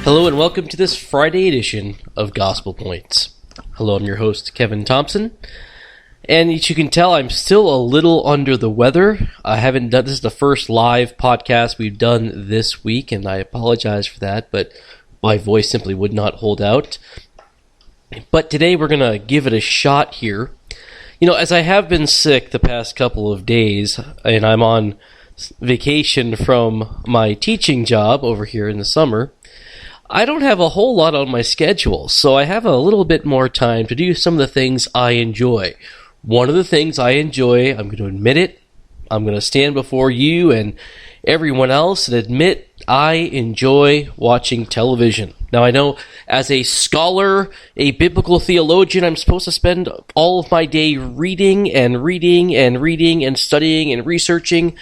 Hello and welcome to this Friday edition of Gospel Points. Hello, I'm your host, Kevin Thompson. And as you can tell, I'm still a little under the weather. This is the first live podcast we've done this week, and I apologize for that, but my voice simply would not hold out. But today we're going to give it a shot here. You know, as I have been sick the past couple of days, and I'm on vacation from my teaching job over here in the summer, I don't have a whole lot on my schedule, so I have a little bit more time to do some of the things I enjoy. One of the things I enjoy, I'm going to admit it, I'm going to stand before you and everyone else and admit I enjoy watching television. Now, I know as a scholar, a biblical theologian, I'm supposed to spend all of my day reading and studying and researching.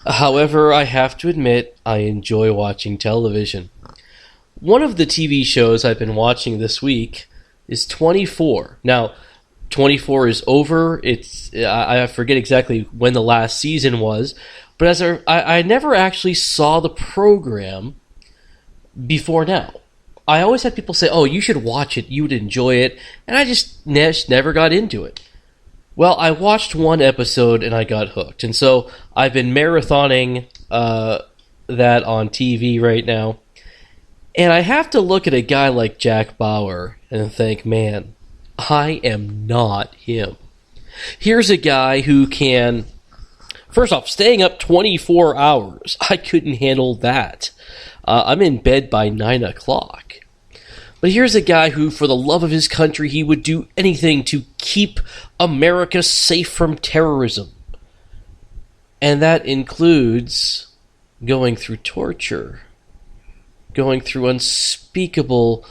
However, I have to admit I enjoy watching television. One of the TV shows I've been watching this week is 24. Now, 24 is over. I forget exactly when the last season was, but I never actually saw the program before now. I always had people say, oh, you should watch it, you would enjoy it, and I just never got into it. Well, I watched one episode and I got hooked, and so I've been marathoning that on TV right now. And I have to look at a guy like Jack Bauer and think, man, I am not him. Here's a guy who can, first off, staying up 24 hours. I couldn't handle that. I'm in bed by 9 o'clock. But here's a guy who, for the love of his country, he would do anything to keep America safe from terrorism. And that includes going through torture, going through unspeakable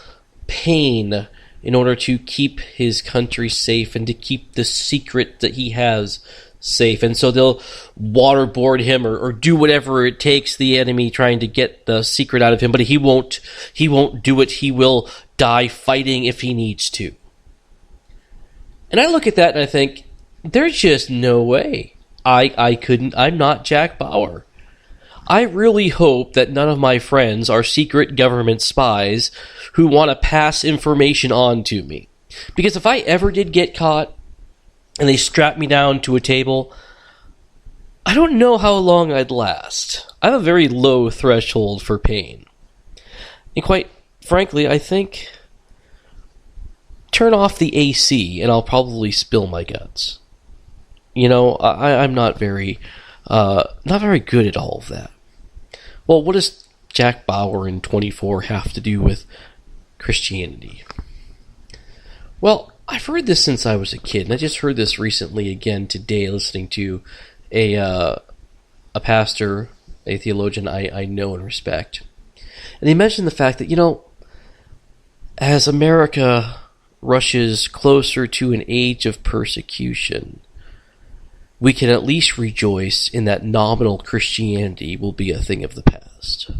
pain in order to keep his country safe and to keep the secret that he has safe. And so they'll waterboard him or do whatever it takes, the enemy trying to get the secret out of him, but he won't do it. He will die fighting if he needs to. And I look at that and I think, there's just no way. I'm not Jack Bauer. I really hope that none of my friends are secret government spies who want to pass information on to me. Because if I ever did get caught and they strapped me down to a table, I don't know how long I'd last. I have a very low threshold for pain. And quite frankly, I think turn off the AC and I'll probably spill my guts. You know, I'm not very good at all of that. Well, what does Jack Bauer in 24 have to do with Christianity? Well, I've heard this since I was a kid, and I just heard this recently again today, listening to a pastor, a theologian I know and respect. And he mentioned the fact that, you know, as America rushes closer to an age of persecution, we can at least rejoice in that nominal Christianity will be a thing of the past.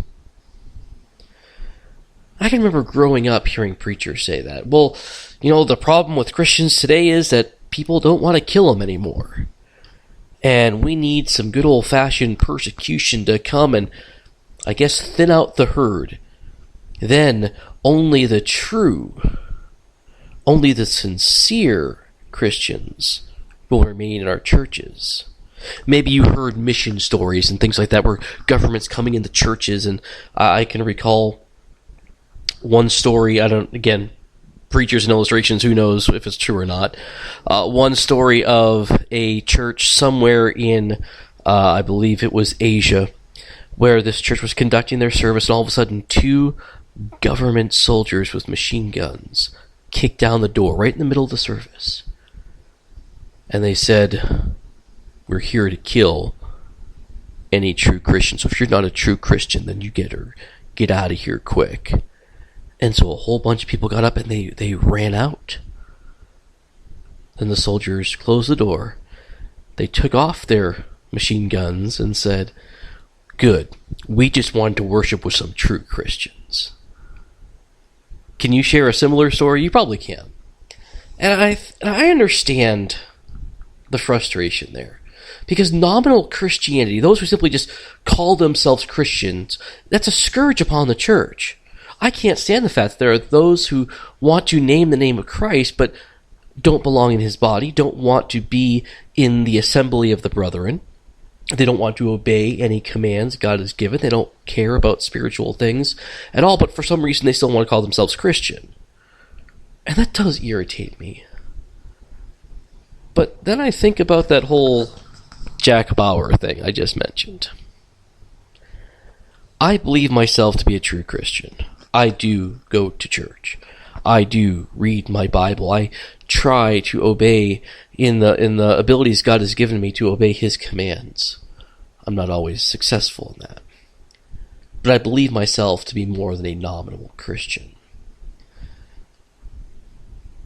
I can remember growing up hearing preachers say that. Well, you know, the problem with Christians today is that people don't want to kill them anymore. And we need some good old-fashioned persecution to come and, I guess, thin out the herd. Then only the true, only the sincere Christians will remain in our churches. Maybe you heard mission stories and things like that where government's coming into churches, and I can recall one story, again, preachers and illustrations, who knows if it's true or not, one story of a church somewhere in, I believe it was Asia, where this church was conducting their service, and all of a sudden 2 government soldiers with machine guns kicked down the door right in the middle of the service. And they said, we're here to kill any true Christian. So if you're not a true Christian, then you get out of here quick. And so a whole bunch of people got up and they ran out. Then the soldiers closed the door. They took off their machine guns and said, good, we just wanted to worship with some true Christians. Can you share a similar story? You probably can. And I understand the frustration there. Because nominal Christianity, those who simply just call themselves Christians, that's a scourge upon the church. I can't stand the fact that there are those who want to name the name of Christ, but don't belong in his body, don't want to be in the assembly of the brethren. They don't want to obey any commands God has given. They don't care about spiritual things at all, but for some reason they still want to call themselves Christian. And that does irritate me. But then I think about that whole Jack Bauer thing I just mentioned. I believe myself to be a true Christian. I do go to church. I do read my Bible. I try to obey in the abilities God has given me to obey his commands. I'm not always successful in that. But I believe myself to be more than a nominal Christian.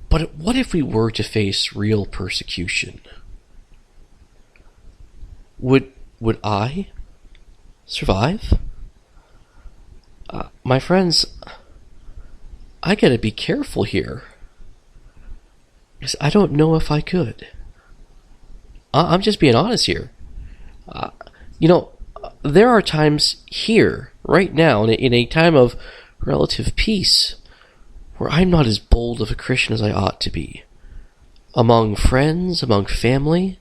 But what if we were to face real persecution? Would I survive? My friends, I gotta be careful here. Because I don't know if I could. I'm just being honest here. There are times here, right now, in a time of relative peace, where I'm not as bold of a Christian as I ought to be. Among friends, among family,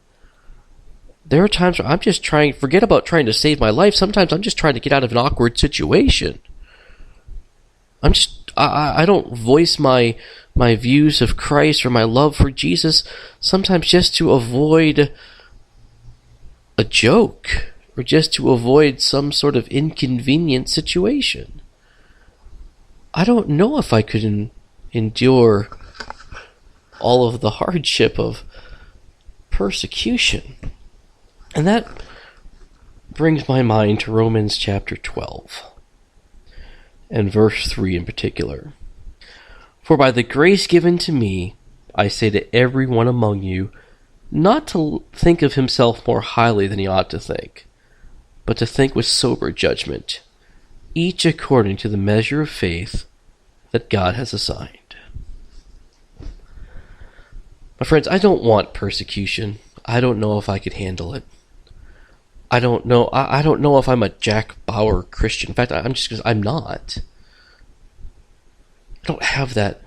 there are times where I'm just forget about trying to save my life. Sometimes I'm just trying to get out of an awkward situation. I don't voice my views of Christ or my love for Jesus, sometimes just to avoid a joke or just to avoid some sort of inconvenient situation. I don't know if I could endure all of the hardship of persecution. And that brings my mind to Romans chapter 12. And verse 3 in particular. For by the grace given to me, I say to every one among you, not to think of himself more highly than he ought to think, but to think with sober judgment, each according to the measure of faith that God has assigned. My friends, I don't want persecution. I don't know if I could handle it. I don't know if I'm a Jack Bauer Christian. In fact, I'm not. I don't have that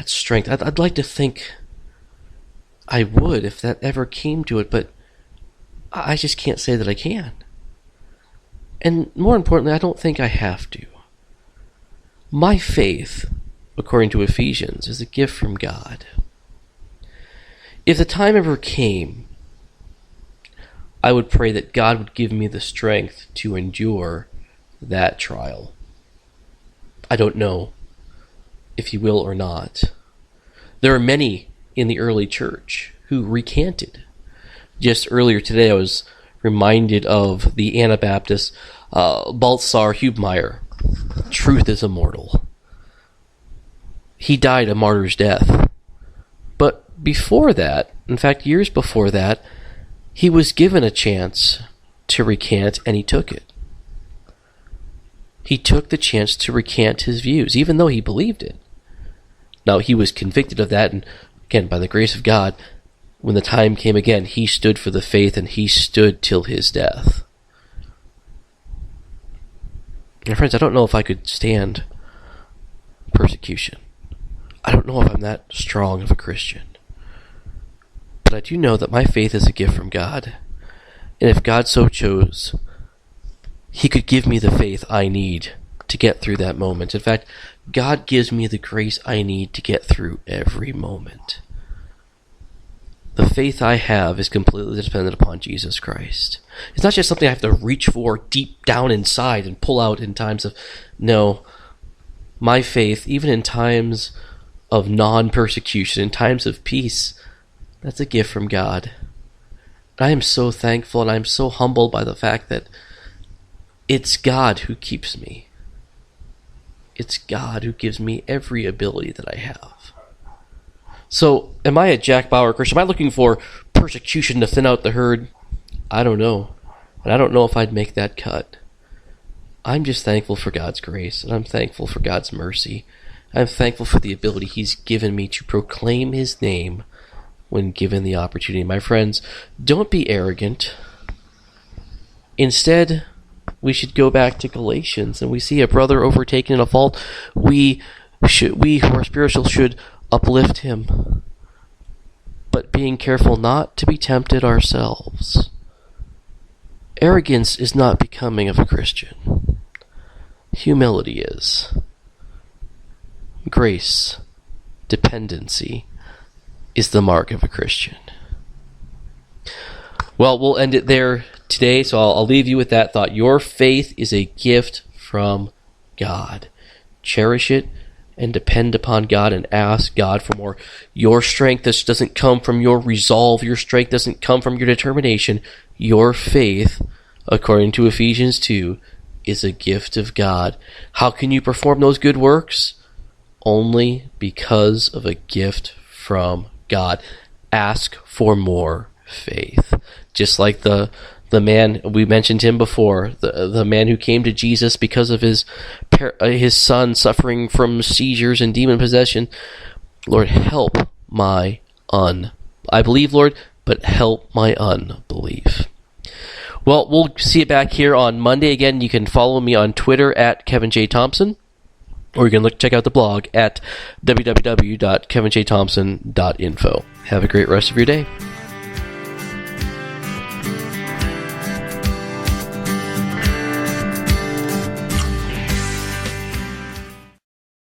strength. I'd like to think I would if that ever came to it, but I just can't say that I can. And more importantly, I don't think I have to. My faith, according to Ephesians, is a gift from God. If the time ever came, I would pray that God would give me the strength to endure that trial. I don't know if he will or not. There are many in the early church who recanted. Just earlier today I was reminded of the Anabaptist Balthasar Hubmaier. Truth is immortal. He died a martyr's death. But before that, in fact years before that, he was given a chance to recant, and he took it. He took the chance to recant his views, even though he believed it. Now, he was convicted of that, and again, by the grace of God, when the time came again, he stood for the faith, and he stood till his death. And friends, I don't know if I could stand persecution. I don't know if I'm that strong of a Christian. But I do know that my faith is a gift from God. And if God so chose, he could give me the faith I need to get through that moment. In fact, God gives me the grace I need to get through every moment. The faith I have is completely dependent upon Jesus Christ. It's not just something I have to reach for deep down inside and pull out in times of... No, my faith, even in times of non-persecution, in times of peace, that's a gift from God. I am so thankful and I'm so humbled by the fact that it's God who keeps me. It's God who gives me every ability that I have. So, am I a Jack Bauer Christian? Am I looking for persecution to thin out the herd? I don't know. And I don't know if I'd make that cut. I'm just thankful for God's grace, and I'm thankful for God's mercy. I'm thankful for the ability he's given me to proclaim his name when given the opportunity. My friends, don't be arrogant. Instead, we should go back to Galatians, and we see a brother overtaken in a fault. We who are spiritual should uplift him, but being careful not to be tempted ourselves. Arrogance is not becoming of a Christian. Humility is. Grace, dependency, is the mark of a Christian. Well, we'll end it there today, so I'll leave you with that thought. Your faith is a gift from God. Cherish it and depend upon God and ask God for more. Your strength doesn't come from your resolve. Your strength doesn't come from your determination. Your faith, according to Ephesians 2, is a gift of God. How can you perform those good works? Only because of a gift from God. Ask for more faith. Just like the man, we mentioned him before, the man who came to Jesus because of his son suffering from seizures and demon possession. Lord, help my I believe, Lord, but help my unbelief. Well, we'll see you back here on Monday. Again, you can follow me on Twitter at Kevin J. Thompson, or you can check out the blog at www.kevinjthompson.info. Have a great rest of your day.